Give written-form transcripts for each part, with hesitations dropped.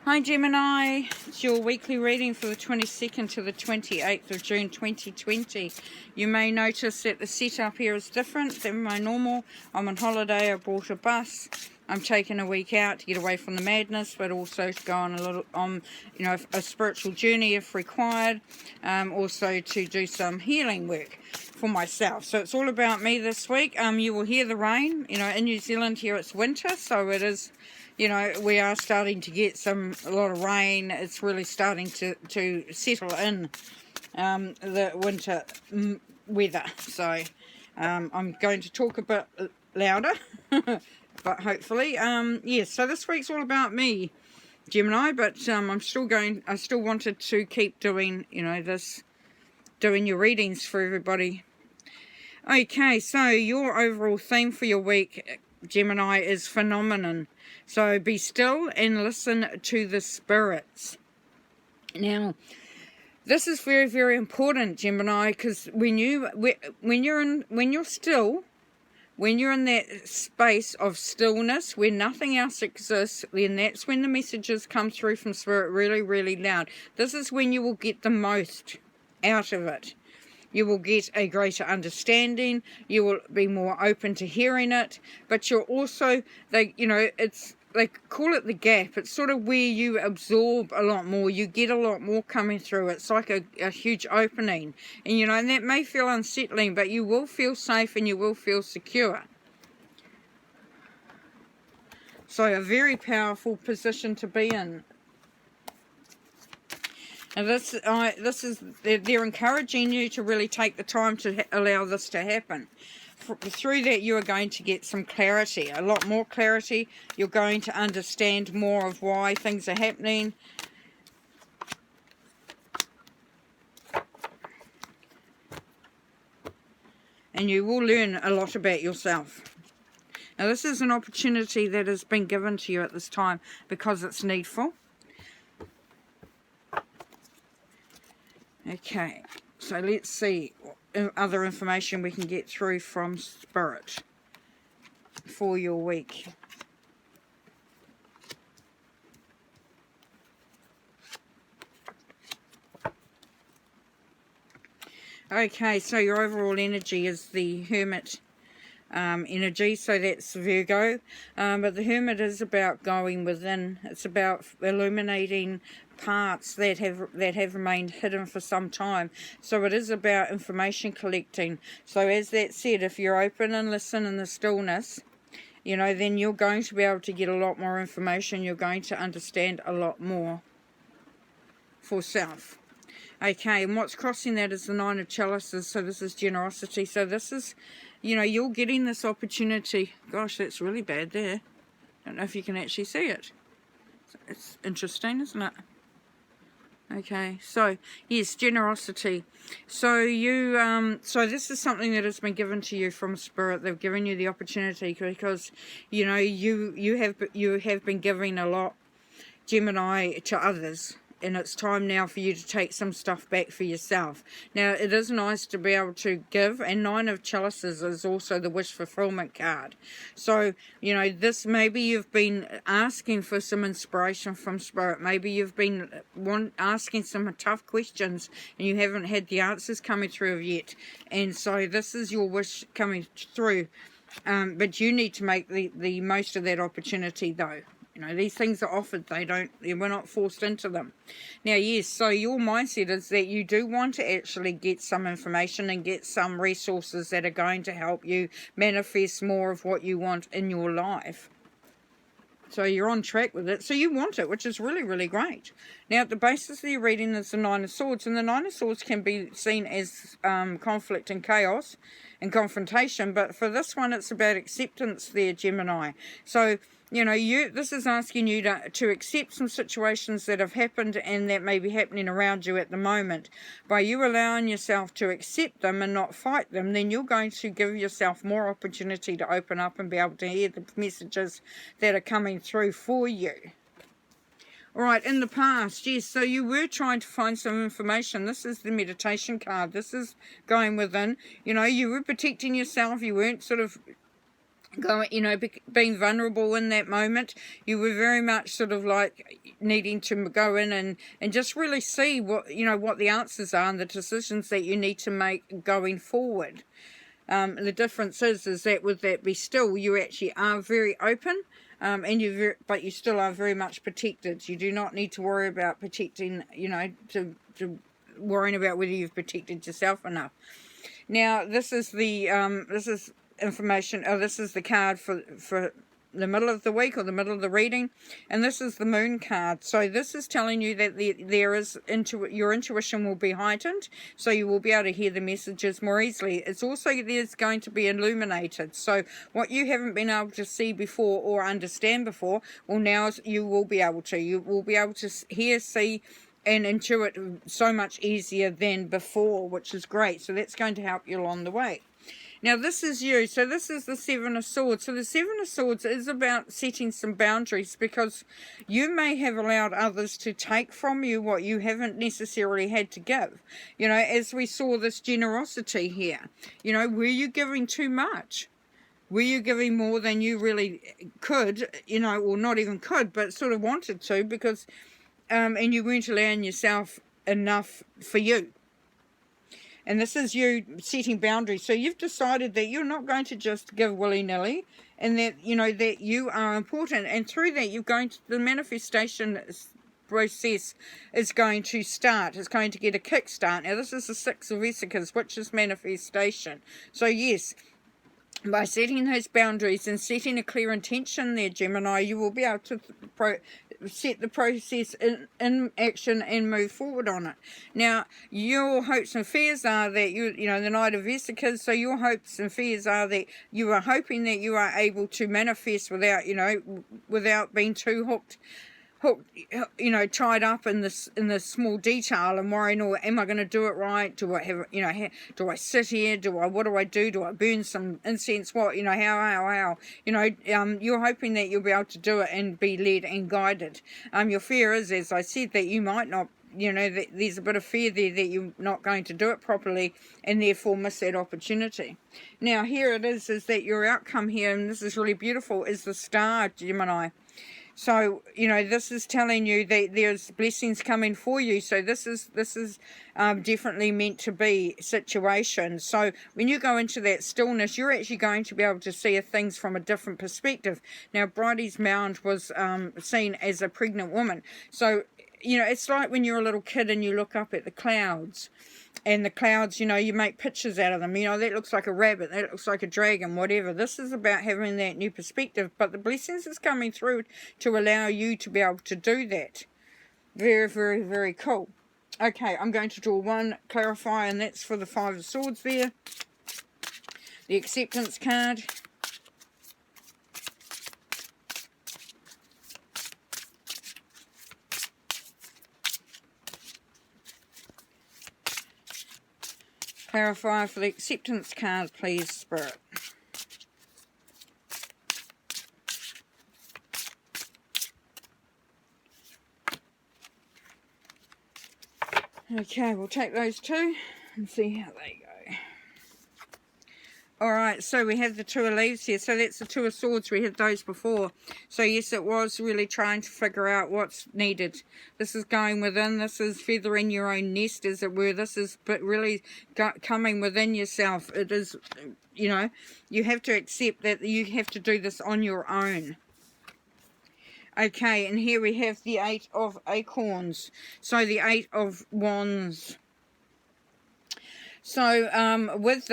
Hi Gemini, it's your weekly reading for the 22nd to the 28th of June 2020. You may notice that the setup here is different than my normal. I'm on holiday, I bought a bus. I'm taking a week out to get away from the madness, but also to go on a little, a spiritual journey if required. Also to do some healing work for myself. So it's all about me this week. You will hear the rain. In New Zealand here it's winter, so it is. We are starting to get a lot of rain. It's really starting to settle in the winter weather. So I'm going to talk a bit louder, but hopefully, yes. So this week's all about me, Gemini. But I still wanted to keep doing, doing your readings for everybody. Okay, so your overall theme for your week, Gemini, is phenomenon. So be still and listen to the spirits. Now, this is very, very important, Gemini, because when you're still, when you're in that space of stillness where nothing else exists, then that's when the messages come through from spirit really, really loud. This is when you will get the most out of it. You will get a greater understanding. You will be more open to hearing it. But you're also, they call it the gap. It's sort of where you absorb a lot more. You get a lot more coming through. It's like a huge opening. And that may feel unsettling, but you will feel safe and you will feel secure. So a very powerful position to be in. And they're encouraging you to really take the time to allow this to happen. Through that, you are going to get some clarity, a lot more clarity. You're going to understand more of why things are happening. And you will learn a lot about yourself. Now, this is an opportunity that has been given to you at this time because it's needful. Okay, so let's see what other information we can get through from Spirit for your week. Okay, so your overall energy is the Hermit energy, so that's Virgo. But the Hermit is about going within. It's about illuminating parts that have remained hidden for some time. So it is about information collecting. So as that said, if you're open and listen in the stillness, then you're going to be able to get a lot more information. You're going to understand a lot more for self. Okay, and what's crossing that is the Nine of Chalices. So this is generosity. So this is, you're getting this opportunity. Gosh, that's really bad there. Don't know if you can actually see it. It's interesting, isn't it? Okay, so yes, generosity. So so this is something that has been given to you from Spirit. They've given you the opportunity because you have been giving a lot, Gemini, to others. And it's time now for you to take some stuff back for yourself. Now, it is nice to be able to give, and Nine of Chalices is also the wish fulfillment card. So, this, maybe you've been asking for some inspiration from Spirit. Maybe you've been asking some tough questions, and you haven't had the answers coming through yet. And so this is your wish coming through. But you need to make the most of that opportunity, though. These things are offered. We're not forced into them. Now, yes, so your mindset is that you do want to actually get some information and get some resources that are going to help you manifest more of what you want in your life. So you're on track with it. So you want it, which is really, really great. Now, at the basis of your reading is the Nine of Swords. And the Nine of Swords can be seen as conflict and chaos and confrontation. But for this one, it's about acceptance there, Gemini. So, this is asking you to accept some situations that have happened and that may be happening around you at the moment. By you allowing yourself to accept them and not fight them, then you're going to give yourself more opportunity to open up and be able to hear the messages that are coming through for you. All right, in the past, yes, so you were trying to find some information. This is the meditation card. This is going within. You were protecting yourself. You weren't sort of going, you know, being vulnerable in that moment. You were very much sort of like needing to go in and just really see what, you know, what the answers are and the decisions that you need to make going forward. The difference is that with that be still, you actually are very open, and but you still are very much protected. You do not need to worry about protecting, you know, to worrying about whether you've protected yourself enough. Now, this is the this is information. Oh, this is the card for the middle of the week or the middle of the reading, and this is the moon card. So this is telling you that there is your intuition will be heightened, so you will be able to hear the messages more easily. It's also there's going to be illuminated. So what you haven't been able to see before or understand before, well, now you will be able to. You will be able to hear, see, and intuit so much easier than before, which is great. So that's going to help you along the way. Now this is you. So this is the Seven of Swords. So the Seven of Swords is about setting some boundaries, because you may have allowed others to take from you what you haven't necessarily had to give. You know, as we saw this generosity here, you know, were you giving too much? Were you giving more than you really could, you know, or not even could, but sort of wanted to, because and you weren't allowing yourself enough for you. And this is you setting boundaries. So you've decided that you're not going to just give willy-nilly, and that, you know, that you are important. And through that, you're going to, the manifestation process is going to start. It's going to get a kickstart. Now, this is the Six of Vesicas, which is manifestation. So yes, by setting those boundaries and setting a clear intention there, Gemini, you will be able to set the process in action and move forward on it. Now, your hopes and fears are that you know, the Knight of Vesicas, so your hopes and fears are that you are hoping that you are able to manifest without, you know, without being too hooked, you know, tied up in this small detail and worrying, or am I going to do it right? Do I have, you know, do I sit here? What do I do? Do I burn some incense? What, you know, how, you know, you're hoping that you'll be able to do it and be led and guided. Your fear is, as I said, that you might not, you know, that there's a bit of fear there that you're not going to do it properly and therefore miss that opportunity. Now, here it is that your outcome here, and this is really beautiful, is the Star, Gemini. So, you know, this is telling you that there's blessings coming for you. So this is definitely meant to be situation. So when you go into that stillness, you're actually going to be able to see things from a different perspective. Now, Bridie's mound was seen as a pregnant woman. So, you know, it's like when you're a little kid and you look up at the clouds. And the clouds, you know, you make pictures out of them. You know, that looks like a rabbit, that looks like a dragon, whatever. This is about having that new perspective. But the blessings is coming through to allow you to be able to do that. Very, very, very cool. Okay, I'm going to draw one clarifier, and that's for the Five of Swords there. The acceptance card. Clarify for the acceptance card, please, Spirit. Okay, we'll take those two and see how they go. Alright, so we have the Two of Leaves here. So that's the Two of Swords. We had those before. So yes, it was really trying to figure out what's needed. This is going within. This is feathering your own nest, as it were. This is but really coming within yourself. It is, you know, you have to accept that you have to do this on your own. Okay, and here we have the Eight of Acorns. So the Eight of Wands. So with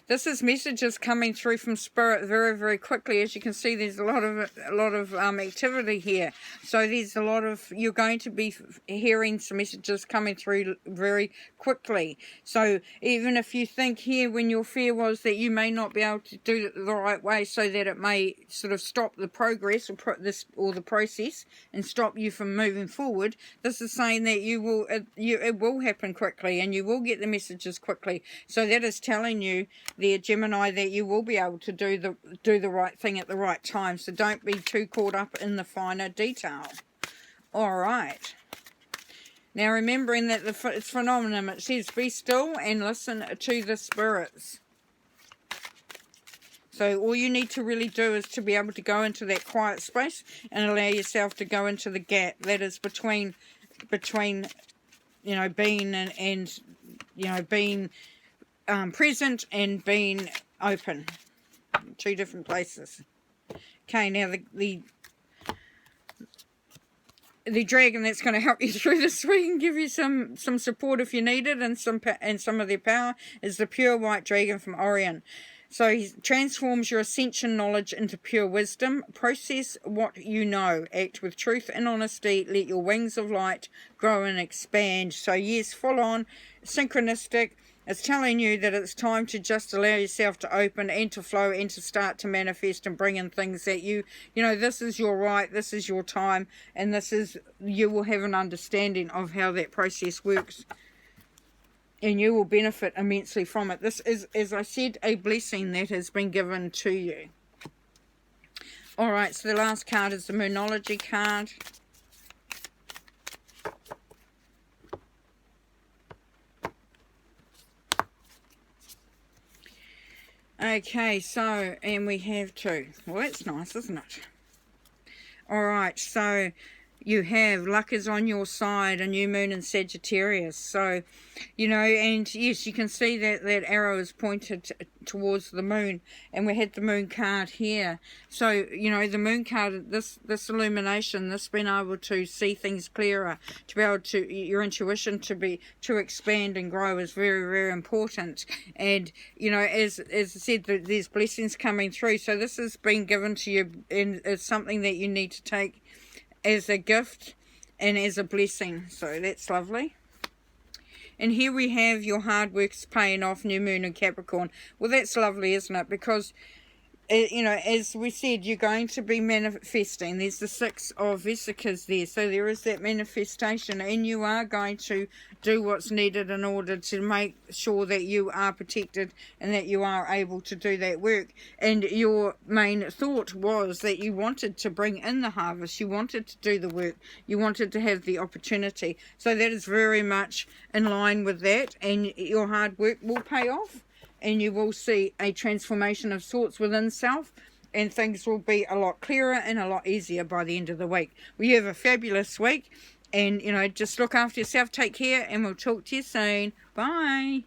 this is messages coming through from Spirit very, very quickly. As you can see, there's a lot of activity here. So there's a lot of, you're going to be hearing some messages coming through very quickly. So even if you think here, when your fear was that you may not be able to do it the right way, so that it may sort of stop the progress or the process and stop you from moving forward, this is saying that it will happen quickly and you will get the messages quickly. So that is telling you there, Gemini, that you will be able to do the right thing at the right time. So don't be too caught up in the finer detail. All right. Now remembering that it's phenomenon, it says be still and listen to the spirits. So all you need to really do is to be able to go into that quiet space and allow yourself to go into the gap that is between you know, being and you know, being present and being open. Two different places. Okay, now the dragon that's going to help you through this week and give you some support if you need it, and some of their power, is the pure white dragon from Orion. So he transforms your ascension knowledge into pure wisdom. Process what you know. Act with truth and honesty. Let your wings of light grow and expand. So yes, full on, synchronistic. It's telling you that it's time to just allow yourself to open and to flow and to start to manifest and bring in things that you know, this is your right, this is your time, and this is, you will have an understanding of how that process works. And you will benefit immensely from it. This is, as I said, a blessing that has been given to you. Alright, so the last card is the Moonology card. Okay, so, and we have two. Well, that's nice, isn't it? Alright, so you have luck is on your side, a new moon in Sagittarius. So, you know, and yes, you can see that arrow is pointed towards the moon, and we had the moon card here. So, you know, the moon card, this illumination, this being able to see things clearer, to be able to, your intuition to expand and grow is very, very important. And, you know, as I said, there's blessings coming through. So this has been given to you, and it's something that you need to take as a gift and as a blessing. So that's lovely. And here we have your hard work's paying off, new moon in Capricorn. Well, that's lovely, isn't it? Because, you know, as we said, you're going to be manifesting. There's the Six of Vesicas there. So there is that manifestation, and you are going to do what's needed in order to make sure that you are protected and that you are able to do that work. And your main thought was that you wanted to bring in the harvest. You wanted to do the work. You wanted to have the opportunity. So that is very much in line with that, and your hard work will pay off. And you will see a transformation of sorts within self, and things will be a lot clearer and a lot easier by the end of the week. Well, you have a fabulous week, and, you know, just look after yourself, take care, and we'll talk to you soon. Bye.